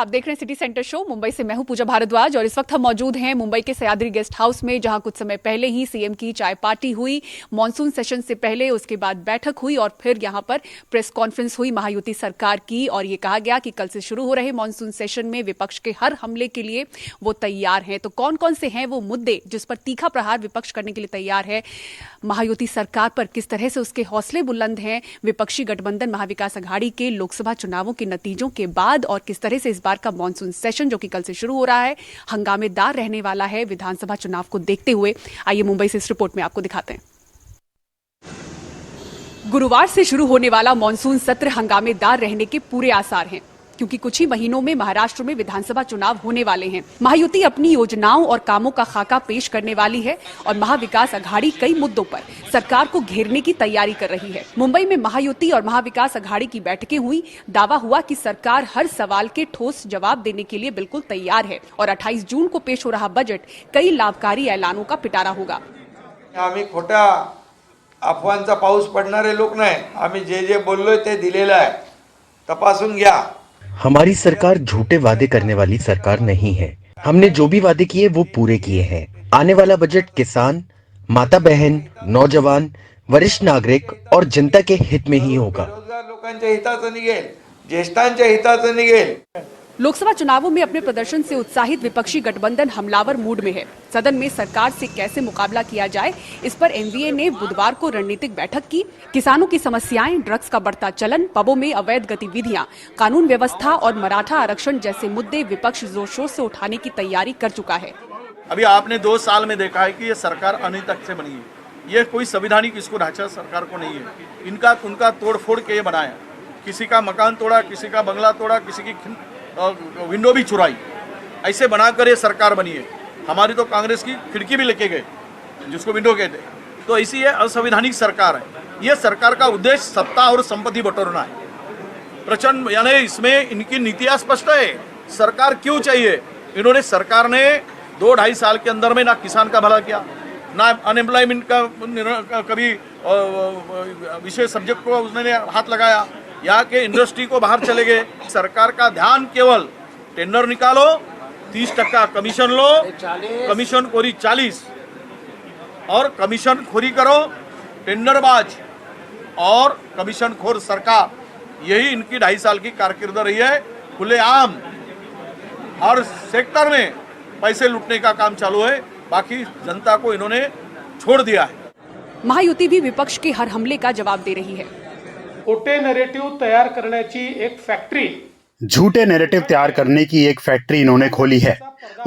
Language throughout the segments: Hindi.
आप देख रहे हैं सिटी सेंटर शो। मुंबई से मैं हूं पूजा भारद्वाज और इस वक्त हम मौजूद हैं मुंबई के सह्याद्री गेस्ट हाउस में, जहां कुछ समय पहले ही सीएम की चाय पार्टी हुई। मॉनसून सेशन से पहले उसके बाद बैठक हुई और फिर यहां पर प्रेस कॉन्फ्रेंस हुई महायुति सरकार की, और ये कहा गया कि कल से शुरू हो रहे मॉनसून सेशन में विपक्ष के हर हमले के लिए वो तैयार हैं। तो कौन कौन से हैं वो मुद्दे जिस पर तीखा प्रहार विपक्ष करने के लिए तैयार है महायुति सरकार पर, किस तरह से उसके हौसले बुलंद हैं विपक्षी गठबंधन महाविकास अघाड़ी के लोकसभा चुनावों के नतीजों के बाद, और किस तरह से इस बार का मॉनसून सेशन जो कि कल से शुरू हो रहा है हंगामेदार रहने वाला है विधानसभा चुनाव को देखते हुए। आइए मुंबई से इस रिपोर्ट में आपको दिखाते हैं। गुरुवार से शुरू होने वाला मॉनसून सत्र हंगामेदार रहने के पूरे आसार हैं, क्योंकि कुछ ही महीनों में महाराष्ट्र में विधानसभा चुनाव होने वाले हैं। महायुति अपनी योजनाओं और कामों का खाका पेश करने वाली है और महाविकास अघाड़ी कई मुद्दों पर सरकार को घेरने की तैयारी कर रही है। मुंबई में महायुति और महाविकास अघाड़ी की बैठकें हुई। दावा हुआ कि सरकार हर सवाल के ठोस जवाब देने के लिए बिल्कुल तैयार है और 28 जून को पेश हो रहा बजट कई लाभकारी ऐलानों का पिटारा होगा। आम्ही खोटा अफवांचा पाऊस पडणारे लोक नाही, आम्ही जे बोललोय ते दिलेलं आहे, तपासून घ्या। हमारी सरकार झूठे वादे करने वाली सरकार नहीं है। हमने जो भी वादे किए वो पूरे किए हैं। आने वाला बजट किसान, माता बहन, नौजवान, वरिष्ठ नागरिक और जनता के हित में ही होगा। बेरोजगार लोकांच्या हिताचं निघेल, ज्येष्ठांच्या हिताचं निघेल। लोकसभा चुनावों में अपने प्रदर्शन से उत्साहित विपक्षी गठबंधन हमलावर मूड में है। सदन में सरकार से कैसे मुकाबला किया जाए, इस पर एमवीए ने बुधवार को रणनीतिक बैठक की। किसानों की समस्याएं, ड्रग्स का बढ़ता चलन, पबों में अवैध गतिविधियां, कानून व्यवस्था और मराठा आरक्षण जैसे मुद्दे विपक्ष जोर शोर से उठाने की तैयारी कर चुका है। अभी आपने 2 साल में देखा है कि ये सरकार अनहितक से बनी है। ये कोई संवैधानिक इसको ढांचा सरकार को नहीं है। उनका तोड़फोड़ के बनाया, किसी का मकान तोड़ा, किसी का बंगला तोड़ा, किसी की विंडो भी चुराई, ऐसे बनाकर ये सरकार बनी है। हमारी तो कांग्रेस की खिड़की भी लेके गए, जिसको विंडो कहते हैं। तो ऐसी ये असंवैधानिक सरकार है। ये सरकार का उद्देश्य सत्ता और संपत्ति बटोरना है। प्रचंड यानी इसमें इनकी नीतियाँ स्पष्ट है। सरकार क्यों चाहिए? सरकार ने 2-2.5 साल के अंदर में ना किसान का भला किया, ना अनएम्प्लॉयमेंट का कभी विशेष सब्जेक्ट को उसने हाथ लगाया, यहाँ के इंडस्ट्री को बाहर चले गए। सरकार का ध्यान केवल टेंडर निकालो, 30% कमीशन लो, कमीशन खोरी 40 और कमीशन खोरी करो, टेंडरबाज और कमीशन खोर सरकार, यही इनकी 2.5 साल की कारकिर्द रही है। खुलेआम हर सेक्टर में पैसे लूटने का काम चालू है, बाकी जनता को इन्होंने छोड़ दिया है। महायुति भी विपक्ष के हर हमले का जवाब दे रही है। खोटे नैरेटिव तैयार करण्याची एक फैक्ट्री, झूठे नैरेटिव तैयार करने की एक फैक्ट्री इन्होंने खोली है।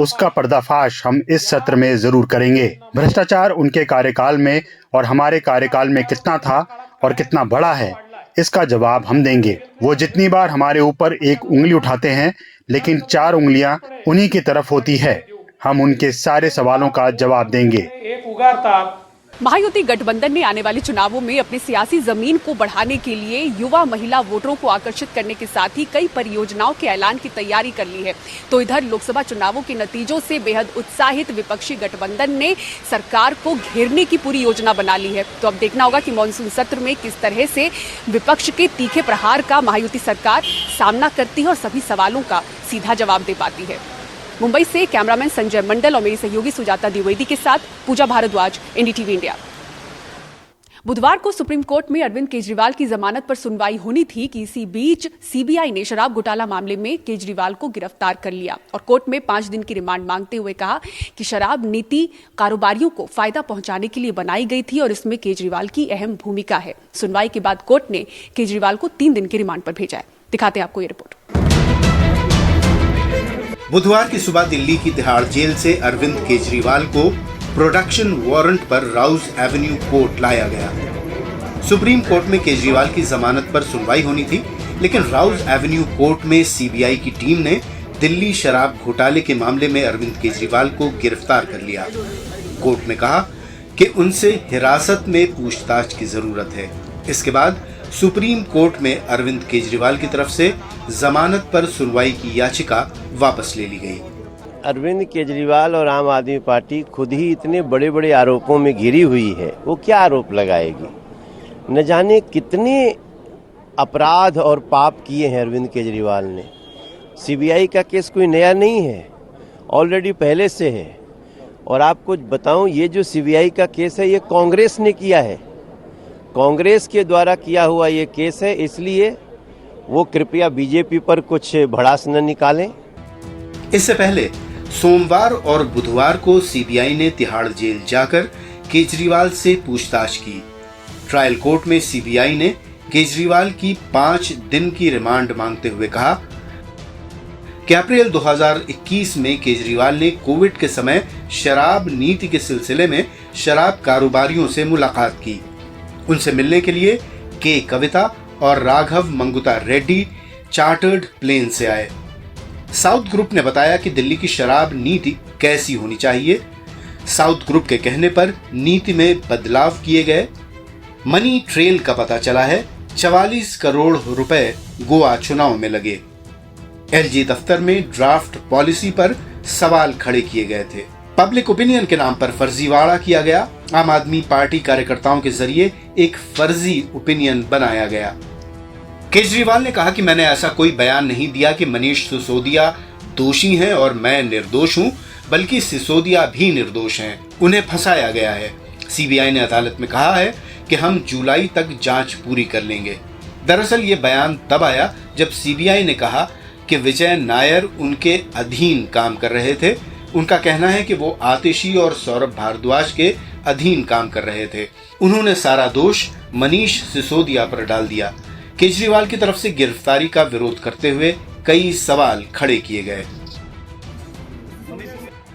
उसका पर्दाफाश हम इस सत्र में जरूर करेंगे। भ्रष्टाचार उनके कार्यकाल में और हमारे कार्यकाल में कितना था और कितना बड़ा है, इसका जवाब हम देंगे। वो जितनी बार हमारे ऊपर एक उंगली उठाते हैं, लेकिन 4 उंगलियां उन्हीं की तरफ होती है। हम उनके सारे सवालों का जवाब देंगे। एक उगारतात। महायुति गठबंधन ने आने वाले चुनावों में अपनी सियासी जमीन को बढ़ाने के लिए युवा महिला वोटरों को आकर्षित करने के साथ ही कई परियोजनाओं के ऐलान की तैयारी कर ली है। तो इधर लोकसभा चुनावों के नतीजों से बेहद उत्साहित विपक्षी गठबंधन ने सरकार को घेरने की पूरी योजना बना ली है। तो अब देखना होगा कि मॉनसून सत्र में किस तरह से विपक्ष के तीखे प्रहार का महायुति सरकार सामना करती है और सभी सवालों का सीधा जवाब दे पाती है। मुंबई से कैमरामैन संजय मंडल और मेरी सहयोगी सुजाता द्विवेदी के साथ पूजा भारद्वाज, एनडीटीवी इंडिया। बुधवार को सुप्रीम कोर्ट में अरविंद केजरीवाल की जमानत पर सुनवाई होनी थी कि इसी बीच सीबीआई ने शराब घोटाला मामले में केजरीवाल को गिरफ्तार कर लिया और कोर्ट में 5 दिन की रिमांड मांगते हुए कहा कि शराब नीति कारोबारियों को फायदा पहुंचाने के लिए बनाई गई थी और इसमें केजरीवाल की अहम भूमिका है। सुनवाई के बाद कोर्ट ने केजरीवाल को 3 दिन की रिमांड पर भेजा है। दिखाते हैं आपको ये रिपोर्ट। बुधवार की सुबह दिल्ली की तिहाड़ जेल से अरविंद केजरीवाल को प्रोडक्शन वारंट पर राउज एवेन्यू कोर्ट लाया गया। सुप्रीम कोर्ट में केजरीवाल की जमानत पर सुनवाई होनी थी, लेकिन राउज एवेन्यू कोर्ट में सीबीआई की टीम ने दिल्ली शराब घोटाले के मामले में अरविंद केजरीवाल को गिरफ्तार कर लिया। कोर्ट ने कहा कि उनसे हिरासत में पूछताछ की जरूरत है। इसके बाद सुप्रीम कोर्ट में अरविंद केजरीवाल की तरफ से जमानत पर सुनवाई की याचिका वापस ले ली गई। अरविंद केजरीवाल और आम आदमी पार्टी खुद ही इतने बड़े बड़े आरोपों में घिरी हुई है, वो क्या आरोप लगाएगी? न जाने कितने अपराध और पाप किए हैं अरविंद केजरीवाल ने। सीबीआई का केस कोई नया नहीं है, ऑलरेडी पहले से है। और आपको बताऊं, ये जो सीबीआई का केस है ये कांग्रेस ने किया है, कांग्रेस के द्वारा किया हुआ ये केस है, इसलिए वो कृपया बीजेपी पर कुछ भड़ास न निकालें। इससे पहले सोमवार और बुधवार को सीबीआई ने तिहाड़ जेल जाकर केजरीवाल से पूछताछ की। ट्रायल कोर्ट में सीबीआई ने केजरीवाल की 5 दिन की रिमांड मांगते हुए कहा कि अप्रैल 2021 में केजरीवाल ने कोविड के समय शराब नीति के सिलसिले में शराब कारोबारियों से मुलाकात की। उनसे मिलने के लिए के कविता और राघव मंगुता रेड्डी चार्टर्ड प्लेन से आए। साउथ ग्रुप ने बताया कि दिल्ली की शराब नीति कैसी होनी चाहिए। साउथ ग्रुप के कहने पर नीति में बदलाव किए गए। मनी ट्रेल का पता चला है 44 करोड़ रुपए गोवा चुनाव में लगे। एलजी दफ्तर में ड्राफ्ट पॉलिसी पर सवाल खड़े किए गए थे। पब्लिक ओपिनियन के नाम पर फर्जीवाड़ा किया गया। आम आदमी पार्टी कार्यकर्ताओं के जरिए एक फर्जी ओपिनियन बनाया गया। केजरीवाल ने कहा कि मैंने ऐसा कोई बयान नहीं दिया कि मनीष सिसोदिया दोषी हैं और मैं निर्दोष हूं, बल्कि सिसोदिया भी निर्दोष हैं, उन्हें फंसाया गया है। सीबीआई ने अदालत में कहा है कि हम जुलाई तक जांच पूरी कर लेंगे। दरअसल ये बयान तब आया जब सीबीआई ने कहा कि विजय नायर उनके अधीन काम कर रहे थे। उनका कहना है कि वो आतिशी और सौरभ भारद्वाज के अधीन काम कर रहे थे। उन्होंने सारा दोष मनीष सिसोदिया पर डाल दिया। केजरीवाल की तरफ से गिरफ्तारी का विरोध करते हुए कई सवाल खड़े किए गए।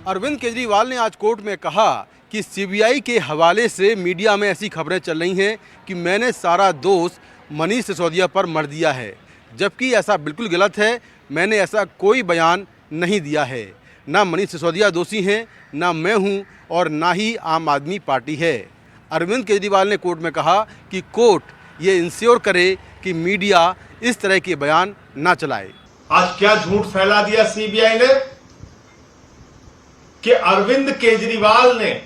अरविंद केजरीवाल ने आज कोर्ट में कहा कि सीबीआई के हवाले से मीडिया में ऐसी खबरें चल रही हैं कि मैंने सारा दोष मनीष सिसोदिया पर मढ़ दिया है, जबकि ऐसा बिल्कुल गलत है। मैंने ऐसा कोई बयान नहीं दिया है। ना मनीष सिसोदिया दोषी हैं, ना मैं हूं और ना ही आम आदमी पार्टी है। अरविंद केजरीवाल ने कोर्ट में कहा कि कोर्ट ये इंश्योर करे कि मीडिया इस तरह के बयान ना चलाए। आज क्या झूठ फैला दिया सीबीआई ने कि अरविंद केजरीवाल ने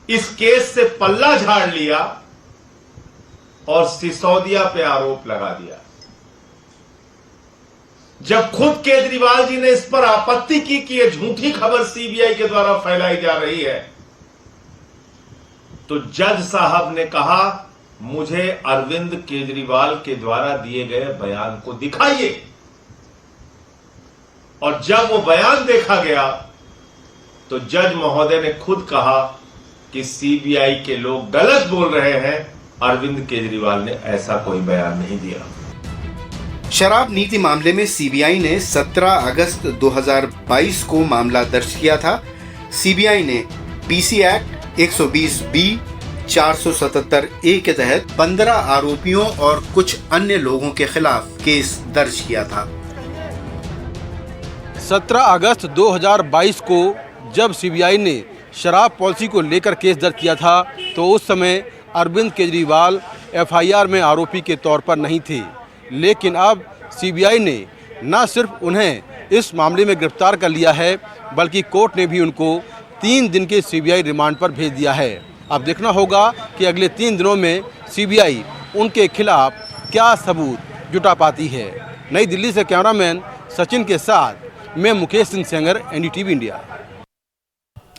इस केस से पल्ला झाड़ लिया और सिसोदिया पे आरोप लगा दिया, जब खुद केजरीवाल जी ने इस पर आपत्ति की कि यह झूठी खबर सीबीआई के द्वारा फैलाई जा रही है, तो जज साहब ने कहा मुझे अरविंद केजरीवाल के द्वारा दिए गए बयान को दिखाइए। और जब वो बयान देखा गया तो जज महोदय ने खुद कहा कि सीबीआई के लोग गलत बोल रहे हैं, अरविंद केजरीवाल ने ऐसा कोई बयान नहीं दिया। शराब नीति मामले में सीबीआई ने 17 अगस्त 2022 को मामला दर्ज किया था। सीबीआई ने पीसी एक्ट 120B 477A के तहत 15 आरोपियों और कुछ अन्य लोगों के खिलाफ केस दर्ज किया था। 17 अगस्त 2022 को जब सीबीआई ने शराब पॉलिसी को लेकर केस दर्ज किया था तो उस समय अरविंद केजरीवाल एफआईआर में आरोपी के तौर पर नहीं थे, लेकिन अब सीबीआई ने न सिर्फ उन्हें इस मामले में गिरफ्तार कर लिया है, बल्कि कोर्ट ने भी उनको 3 दिन के सीबीआई रिमांड पर भेज दिया है। अब देखना होगा कि अगले 3 दिनों में सीबीआई उनके खिलाफ क्या सबूत जुटा पाती है। नई दिल्ली से कैमरामैन सचिन के साथ मैं मुकेश सिंह सेंगर, एनडीटीवी इंडिया।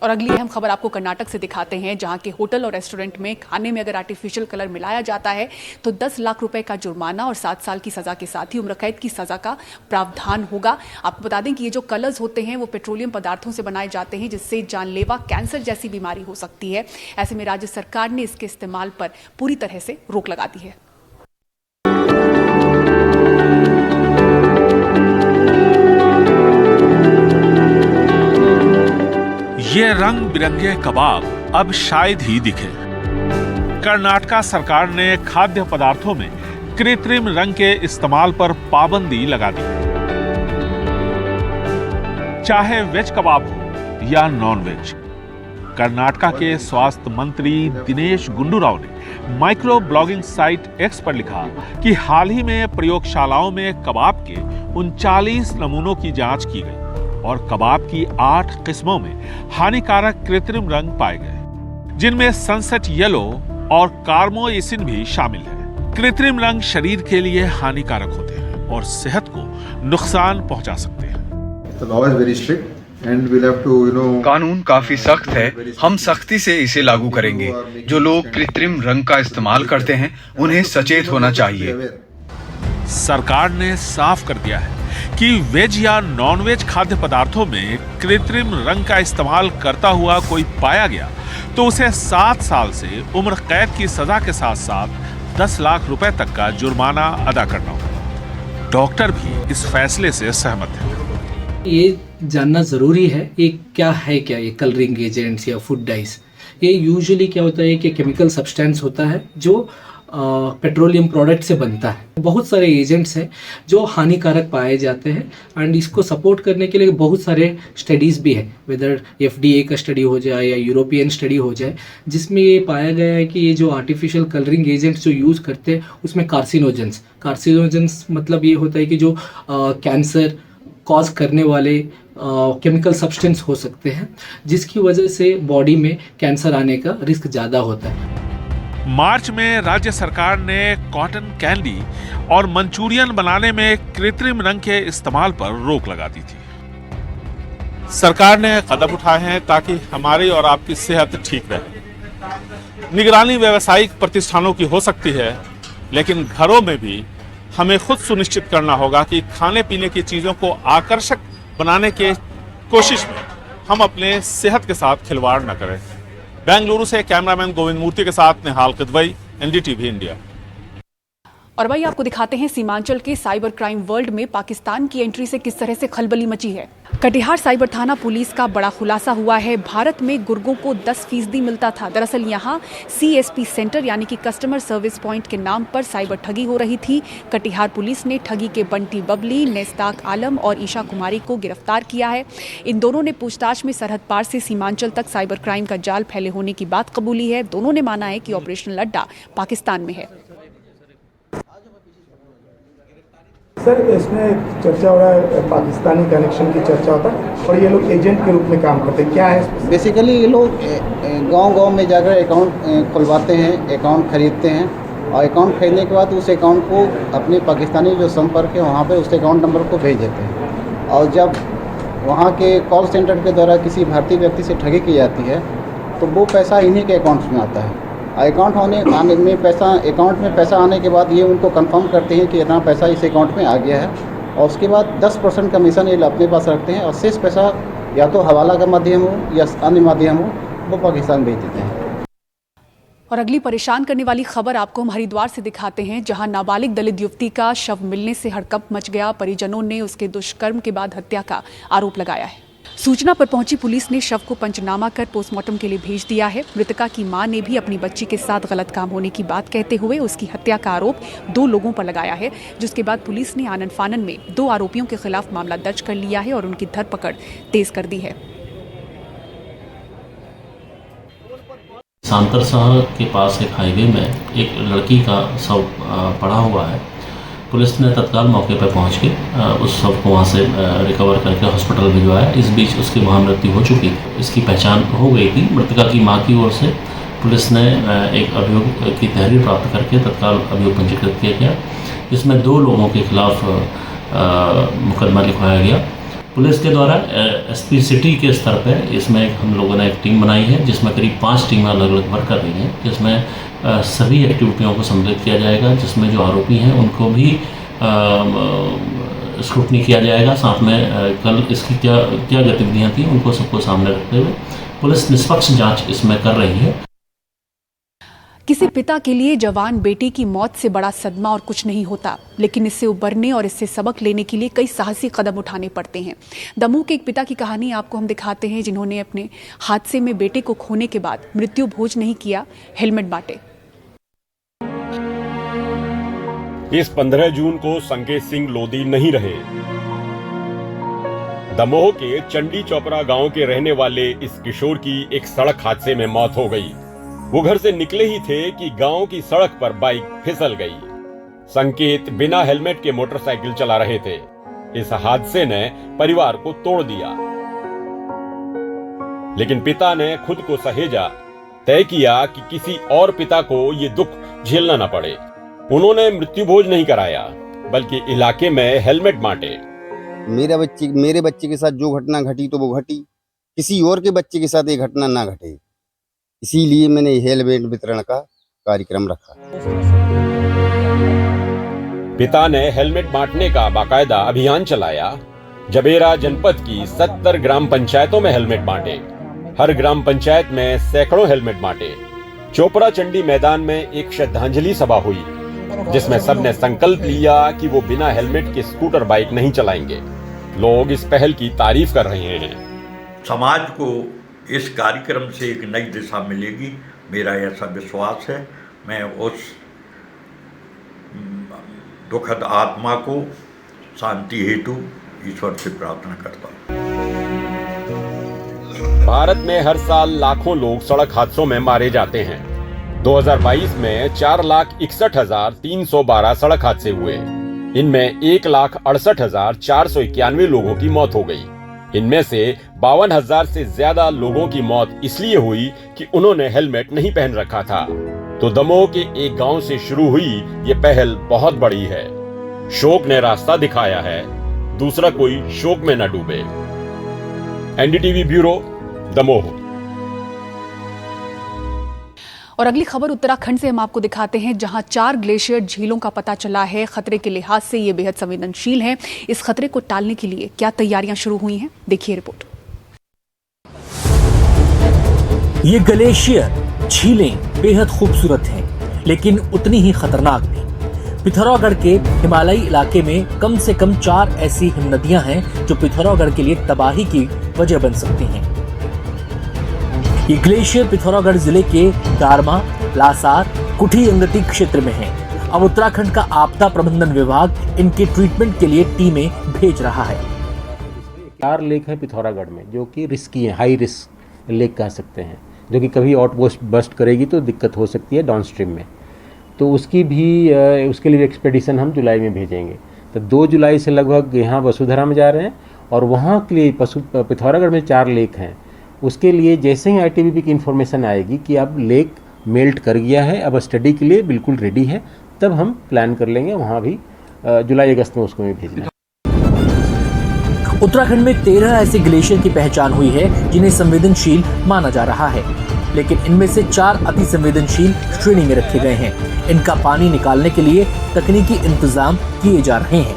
और अगली अहम खबर आपको कर्नाटक से दिखाते हैं, जहां के होटल और रेस्टोरेंट में खाने में अगर आर्टिफिशियल कलर मिलाया जाता है तो 10 लाख रुपए का जुर्माना और 7 साल की सजा के साथ ही उम्र कैद की सजा का प्रावधान होगा। आपको बता दें कि ये जो कलर्स होते हैं वो पेट्रोलियम पदार्थों से बनाए जाते हैं, जिससे जानलेवा कैंसर जैसी बीमारी हो सकती है। ऐसे में राज्य सरकार ने इसके इस्तेमाल पर पूरी तरह से रोक लगा दी है। ये रंग बिरंगे कबाब अब शायद ही दिखे। कर्नाटका सरकार ने खाद्य पदार्थों में कृत्रिम रंग के इस्तेमाल पर पाबंदी लगा दी। चाहे वेज कबाब हो या नॉन वेज। कर्नाटका के स्वास्थ्य मंत्री दिनेश गुंडूराव ने माइक्रो ब्लॉगिंग साइट एक्स पर लिखा कि हाल ही में प्रयोगशालाओं में कबाब के 39 नमूनों की जांच की गई और कबाब की 8 किस्मों में हानिकारक कृत्रिम रंग पाए गए, जिनमें सनसेट येलो और कार्मोइसिन भी शामिल है। कृत्रिम रंग शरीर के लिए हानिकारक होते हैं और सेहत को नुकसान पहुंचा सकते हैं। The law is very strict and we'll have to, कानून काफी सख्त है, हम सख्ती से इसे लागू करेंगे। जो लोग कृत्रिम रंग का इस्तेमाल करते हैं उन्हें सचेत होना चाहिए। सरकार ने साफ कर दिया है कि वेज या नॉन वेज खाद्य पदार्थों में कृत्रिम रंग का इस्तेमाल करता हुआ कोई पाया गया तो उसे 7 साल से उम्र कैद की सजा के साथ साथ 10 लाख रुपए तक का जुर्माना अदा करना होगा। डॉक्टर भी इस फैसले से सहमत है। ये जानना ज़रूरी है ये क्या ये कलरिंग एजेंट्स या फूड डाइस। ये यूजुअली क्या होता है कि केमिकल सब्सटेंस होता है जो पेट्रोलियम प्रोडक्ट से बनता है। बहुत सारे एजेंट्स हैं जो हानिकारक पाए जाते हैं एंड इसको सपोर्ट करने के लिए बहुत सारे स्टडीज़ भी है, वेदर FDA का स्टडी हो जाए या यूरोपियन स्टडी हो जाए, जिसमें ये पाया गया है कि ये जो आर्टिफिशियल कलरिंग एजेंट्स जो यूज़ करते हैं उसमें कार्सिनोजेंस मतलब ये होता है कि जो कैंसर कॉज करने वाले केमिकल सब्सटेंस हो सकते हैं, जिसकी वजह से बॉडी में कैंसर आने का रिस्क ज़्यादा होता है। मार्च में राज्य सरकार ने कॉटन कैंडी और मंचूरियन बनाने में कृत्रिम रंग के इस्तेमाल पर रोक लगा दी थी। सरकार ने कदम उठाए हैं ताकि हमारी और आपकी सेहत ठीक रहे। निगरानी व्यावसायिक प्रतिष्ठानों की हो सकती है, लेकिन घरों में भी हमें खुद सुनिश्चित करना होगा कि खाने पीने की चीजों को आकर्षक बनाने के कोशिश में हम अपने सेहत के साथ खिलवाड़ न करें। बेंगलुरु से कैमरामैन गोविंद मूर्ति के साथ निहाल किदवई, NDTV इंडिया। और भाई आपको दिखाते हैं सीमांचल के साइबर क्राइम वर्ल्ड में पाकिस्तान की एंट्री से किस तरह से खलबली मची है। कटिहार साइबर थाना पुलिस का बड़ा खुलासा हुआ है। भारत में गुर्गों को 10% मिलता था। दरअसल यहाँ CSP सेंटर यानी कि कस्टमर सर्विस पॉइंट के नाम पर साइबर ठगी हो रही थी। कटिहार पुलिस ने ठगी के बंटी बबली, नेस्ताक आलम और ईशा कुमारी को गिरफ्तार किया है। इन दोनों ने पूछताछ में सरहद पार से सीमांचल तक साइबर क्राइम का जाल फैले होने की बात कबूली है। दोनों ने माना है कि ऑपरेशनल अड्डा पाकिस्तान में है। सर, इसमें चर्चा हो रहा है पाकिस्तानी कनेक्शन की चर्चा होता है और ये लोग एजेंट के रूप में काम करते हैं, क्या है? बेसिकली ये लोग गांव-गांव में जाकर अकाउंट खुलवाते हैं, अकाउंट खरीदते हैं और अकाउंट खरीदने के बाद उस अकाउंट को अपने पाकिस्तानी जो संपर्क है वहाँ पे उस अकाउंट नंबर को भेज देते हैं और जब वहाँ के कॉल सेंटर के द्वारा किसी भारतीय व्यक्ति से ठगी की जाती है तो वो पैसा इन्हीं के अकाउंट में आता है। अकाउंट में पैसा आने के बाद ये उनको कंफर्म करते हैं कि इतना पैसा इस अकाउंट में आ गया है और उसके बाद 10% कमीशन ये अपने पास रखते हैं और शेष पैसा या तो हवाला का माध्यम हो या अन्य माध्यम हो वो पाकिस्तान भेज देते हैं। और अगली परेशान करने वाली खबर आपको हम हरिद्वार से दिखाते हैं, जहां नाबालिग दलित युवती का शव मिलने से हड़कंप मच गया। परिजनों ने उसके दुष्कर्म के बाद हत्या का आरोप लगाया है। सूचना पर पहुंची पुलिस ने शव को पंचनामा कर पोस्टमार्टम के लिए भेज दिया है। मृतका की मां ने भी अपनी बच्ची के साथ गलत काम होने की बात कहते हुए उसकी हत्या का आरोप 2 लोगों पर लगाया है, जिसके बाद पुलिस ने आनन फानन में 2 आरोपियों के खिलाफ मामला दर्ज कर लिया है और उनकी धरपकड़ तेज कर दी है। सांतरशाह के पास एक हाईवे में एक लड़की का शव पड़ा हुआ है। पुलिस ने तत्काल मौके पर पहुंच के उस शव को वहां से रिकवर करके हॉस्पिटल भिजवाया। इस बीच उसकी वहां मृत्यु हो चुकी थी। इसकी पहचान हो गई थी। मृतका की मां की ओर से पुलिस ने एक अभियोग की तहरीर प्राप्त करके तत्काल अभियोग पंजीकृत किया गया, जिसमें 2 लोगों के खिलाफ मुकदमा लिखवाया गया। पुलिस के द्वारा SP सिटी के स्तर पर इसमें हम लोगों ने एक टीम बनाई है, जिसमें करीब 5 टीमें अलग अलग वर्क कर रही हैं, जिसमें सभी एक्टिविटियों को सम्मिलित किया जाएगा, जिसमें जो आरोपी हैं उनको भी स्क्रूटनी किया जाएगा। साथ में कल इसकी क्या गतिविधियां थी उनको सबको सामने रखते हुए पुलिस निष्पक्ष जांच इसमें कर रही है। किसी पिता के लिए जवान बेटी की मौत से बड़ा सदमा और कुछ नहीं होता, लेकिन इससे उबरने और इससे सबक लेने के लिए कई साहसी कदम उठाने पड़ते हैं। दमोह के एक पिता की कहानी आपको हम दिखाते हैं, जिन्होंने अपने हादसे में बेटे को खोने के बाद मृत्यु भोज नहीं किया, हेलमेट बांटे। इस 15 जून को संकेत सिंह लोधी नहीं रहे। दमोह के चंडी चौपरा गांव के रहने वाले इस किशोर की एक सड़क हादसे में मौत हो गई। वो घर से निकले ही थे कि गांव की सड़क पर बाइक फिसल गई। संकेत बिना हेलमेट के मोटरसाइकिल चला रहे थे। इस हादसे ने परिवार को तोड़ दिया, लेकिन पिता ने खुद को सहेजा, तय किया कि किसी और पिता को ये दुख झेलना न पड़े। उन्होंने मृत्यु भोज नहीं कराया, बल्कि इलाके में हेलमेट बांटे। मेरे बच्चे के साथ जो घटना घटी तो वो घटी, किसी और के बच्चे के साथ ये घटना ना घटे, इसीलिए मैंने हेलमेट वितरण का कार्यक्रम रखा। पिता ने हेलमेट बांटने का बाकायदा अभियान चलाया। जबेरा जनपद की 70 ग्राम पंचायतों में हेलमेट बांटे। हर ग्राम पंचायत में सैकड़ों हेलमेट बांटे। चोपड़ा चंडी मैदान में एक श्रद्धांजलि सभा हुई, जिसमें सबने संकल्प लिया कि वो बिना हेलमेट के स्कूटर बाइक नहीं चलाएंगे। लोग इस पहल की तारीफ कर रहे हैं। समाज को इस कार्यक्रम से एक नई दिशा मिलेगी, मेरा ऐसा विश्वास है। मैं उस दुखद आत्मा को शांति हेतु ईश्वर से प्रार्थना करता हूँ। भारत में हर साल लाखों लोग सड़क हादसों में मारे जाते हैं। 2022 में 4,61,312 सड़क हादसे हुए। इनमें 1,68,491 लोगों की मौत हो गई। इनमें से 52,000 से ज्यादा लोगों की मौत इसलिए हुई कि उन्होंने हेलमेट नहीं पहन रखा था। तो दमोह के एक गांव से शुरू हुई ये पहल बहुत बड़ी है। शोक ने रास्ता दिखाया है, दूसरा कोई शोक में न डूबे। NDTV bureau, Damoh. और अगली खबर उत्तराखंड से हम आपको दिखाते हैं, जहां 4 ग्लेशियर झीलों का पता चला है। खतरे के लिहाज से ये बेहद संवेदनशील है। इस खतरे को टालने के लिए क्या तैयारियां शुरू हुई हैं, देखिए रिपोर्ट। ये ग्लेशियर झीलें बेहद खूबसूरत हैं, लेकिन उतनी ही खतरनाक भी। पिथौरागढ़ के हिमालयी इलाके में कम से कम 4 ऐसी हिमनदियां हैं जो पिथौरागढ़ के लिए तबाही की वजह बन सकती हैं। ये ग्लेशियर पिथौरागढ़ जिले के दारमा, लासार, कुठी अंगती क्षेत्र में है। अब उत्तराखंड का आपदा प्रबंधन विभाग इनके ट्रीटमेंट के लिए टीमें भेज रहा है। 4 लेक है पिथौरागढ़ में जो कि रिस्की है, हाई रिस्क लेक कह सकते हैं, जो कि कभी आउट बस्ट करेगी तो दिक्कत हो सकती है डाउनस्ट्रीम में। तो उसके लिए एक्सपेडिशन हम जुलाई में भेजेंगे। तो 2 जुलाई से लगभग यहाँ वसुधरा में जा रहे हैं और वहाँ के लिए पिथौरागढ़ में 4 लेक हैं। उसके लिए जैसे ही ITBP की इन्फॉर्मेशन आएगी कि अब लेक मेल्ट कर गया है, अब स्टडी के लिए बिल्कुल रेडी है, तब हम प्लान कर लेंगे वहाँ भी जुलाई अगस्त में उसको भी भेजना है। उत्तराखंड में 13 ऐसे ग्लेशियर की पहचान हुई है जिन्हें संवेदनशील माना जा रहा है, लेकिन इनमें से 4 अति संवेदनशील श्रेणी में रखे गए हैं। इनका पानी निकालने के लिए तकनीकी इंतजाम किए जा रहे हैं।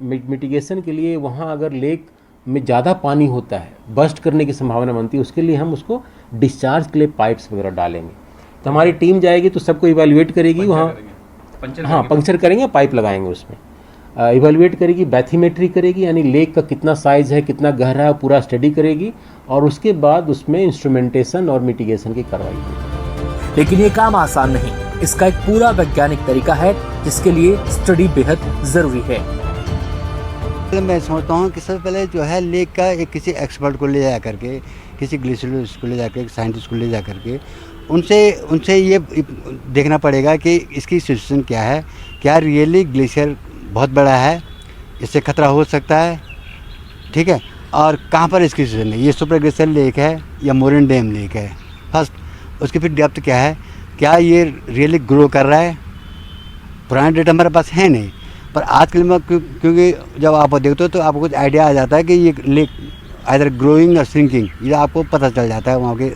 मिटिगेशन के लिए वहाँ अगर लेक में ज़्यादा पानी होता है, बस्ट करने की संभावना बनती है, उसके लिए हम उसको डिस्चार्ज के लिए पाइप्स वगैरह डालेंगे। तो हमारी टीम जाएगी तो सबको इवैल्यूएट करेगी, वहाँ पंक्चर करेंगे, पाइप लगाएंगे, उसमें इवैल्यूएट करेगी, बैथीमेट्री करेगी, यानी लेक का कितना साइज़ है, कितना गहरा है, पूरा स्टडी करेगी और उसके बाद उसमें इंस्ट्रूमेंटेशन और मिटिगेशन की कार्रवाई होगी। लेकिन ये काम आसान नहीं, इसका एक पूरा वैज्ञानिक तरीका है जिसके लिए स्टडी बेहद ज़रूरी है। मैं समझता हूँ कि सबसे पहले जो है लेक का एक किसी एक्सपर्ट को ले जा करके, किसी ग्लेशियरोलॉजिस्ट को ले जाकर, साइंटिस्ट को ले जा करके उनसे ये देखना पड़ेगा कि इसकी सिचुएशन क्या है, क्या रियली ग्लेशियर बहुत बड़ा है, इससे खतरा हो सकता है, ठीक है, और कहाँ पर इसकी सिचुएशन है, ये सुपर ग्लेशियर लेक है या मोरिन डैम लेक है फर्स्ट, उसकी फिर डेप्थ क्या है, क्या ये रियली ग्रो कर रहा है। पुराना डेटा हमारे पास है नहीं, पर आज के लिए क्योंकि जब आप देखते हो तो आपको कुछ आइडिया आ जाता है कि ये लेक आइदर ग्रोइंग और श्रिंकिंग, ये आपको पता चल जाता है वहाँ के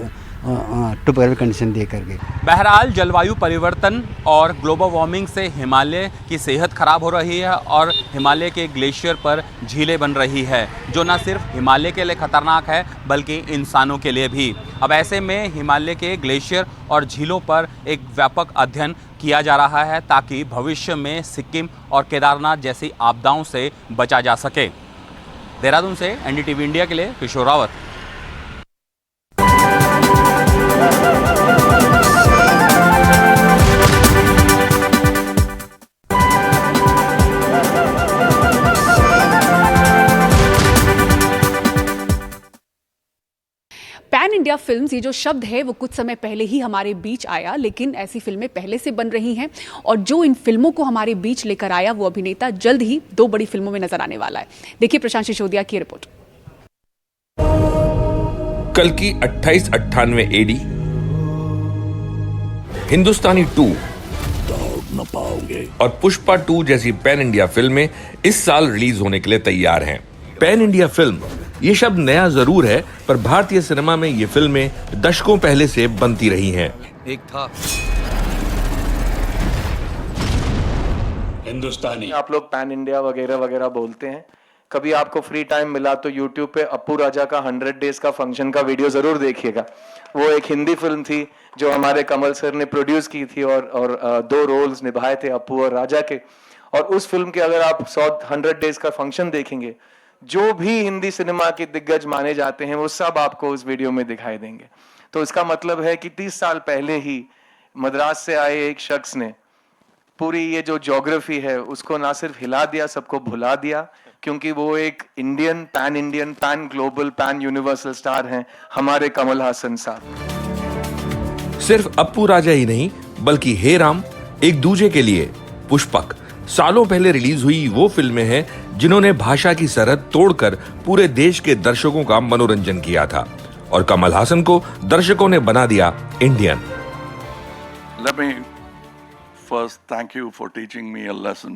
टोपोग्राफिक कंडीशन देख करके। बहरहाल जलवायु परिवर्तन और ग्लोबल वार्मिंग से हिमालय की सेहत खराब हो रही है और हिमालय के ग्लेशियर पर झीलें बन रही है, जो न सिर्फ हिमालय के लिए खतरनाक है बल्कि इंसानों के लिए भी। अब ऐसे में हिमालय के ग्लेशियर और झीलों पर एक व्यापक अध्ययन किया जा रहा है ताकि भविष्य में सिक्किम और केदारनाथ जैसी आपदाओं से बचा जा सके। देहरादून से NDTV इंडिया के लिए किशोर रावत। पैन इंडिया फिल्म्स, ये जो शब्द है वो कुछ समय पहले ही हमारे बीच आया, लेकिन ऐसी फिल्में पहले से बन रही हैं और जो इन फिल्मों को हमारे बीच लेकर आया वो अभिनेता जल्द ही 2 बड़ी फिल्मों में नजर आने वाला है। देखिए प्रशांत सिसोदिया की रिपोर्ट। कल की 2898 AD हिंदुस्तानी 2 न पाओगे। और पुष्पा 2 जैसी पैन इंडिया फिल्में इस साल रिलीज होने के लिए तैयार हैं। पैन इंडिया फिल्म ये शब्द नया जरूर है, पर भारतीय सिनेमा में ये फिल्में दशकों पहले से बनती रही हैं। एक था हिंदुस्तानी। आप लोग पैन इंडिया वगैरह वगैरह बोलते हैं, कभी आपको फ्री टाइम मिला तो यूट्यूब पे अप्पू राजा का 100 डेज का फंक्शन का वीडियो जरूर देखिएगा। वो एक हिंदी फिल्म थी जो हमारे कमल सर ने प्रोड्यूस की थी और 2 रोल्स निभाए थे अप्पू और राजा के। और उस फिल्म के अगर आप 100 डेज का फंक्शन देखेंगे, जो भी हिंदी सिनेमा के दिग्गज माने जाते हैं वो सब आपको उस वीडियो में दिखाई देंगे। तो इसका मतलब है कि 30 साल पहले ही मद्रास से आए एक शख्स ने पूरी ये जो ज्योग्राफी है उसको ना सिर्फ हिला दिया, सबको भुला दिया, क्योंकि वो एक Indian, pan global, pan universal star हैं, हमारे कमल हासन साहब। सिर्फ अप्पू राजा ही नहीं, बल्कि हे राम, एक दूजे के लिए, पुष्पक सालों पहले रिलीज हुई वो फिल्में हैं जिन्होंने भाषा की सरहद तोड़कर पूरे देश के दर्शकों का मनोरंजन किया था, और कमल हासन को दर्शकों ने बना दिया Indian. Let me first thank you for teaching me a lesson.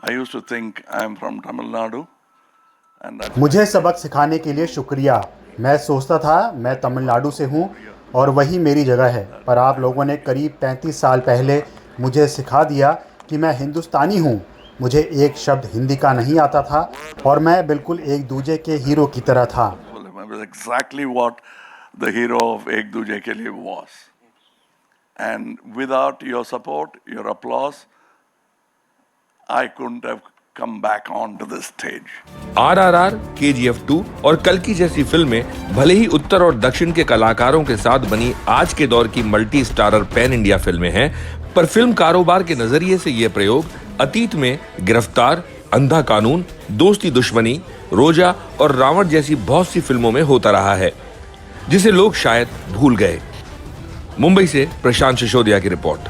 I used to think I am from Tamil Nadu and मुझे सबक सिखाने के लिए शुक्रिया। मैं सोचता था मैं तमिलनाडु से हूँ और वही मेरी जगह है, पर आप लोगों ने करीब 35 साल पहले मुझे सिखा दिया कि मैं हिंदुस्तानी हूँ। मुझे एक शब्द हिंदी का नहीं आता था और मैं बिल्कुल एक दूजे के हीरो की तरह था। exactly what the hero of Ek Duje Ke Liye was. And without your support, your applause, I couldn't have come back onto this stage. RRR, KGF 2 और कल्कि जैसी फिल्में भले ही उत्तर और दक्षिण के कलाकारों के साथ बनी आज के दौर की मल्टी स्टारर पैन इंडिया फिल्में हैं, पर फिल्म कारोबार के नजरिए से ये प्रयोग अतीत में गिरफ्तार, अंधा कानून, दोस्ती दुश्मनी, रोजा और रावण जैसी बहुत सी फिल्मों में होता रहा है, जिसे लोग शायद भूल गए। मुंबई से प्रशांत सिसोदिया की रिपोर्ट।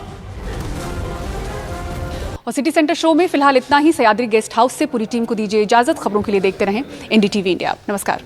और सिटी सेंटर शो में फिलहाल इतना ही। सह्याद्री गेस्ट हाउस से पूरी टीम को दीजिए इजाजत। खबरों के लिए देखते रहें NDTV इंडिया। नमस्कार।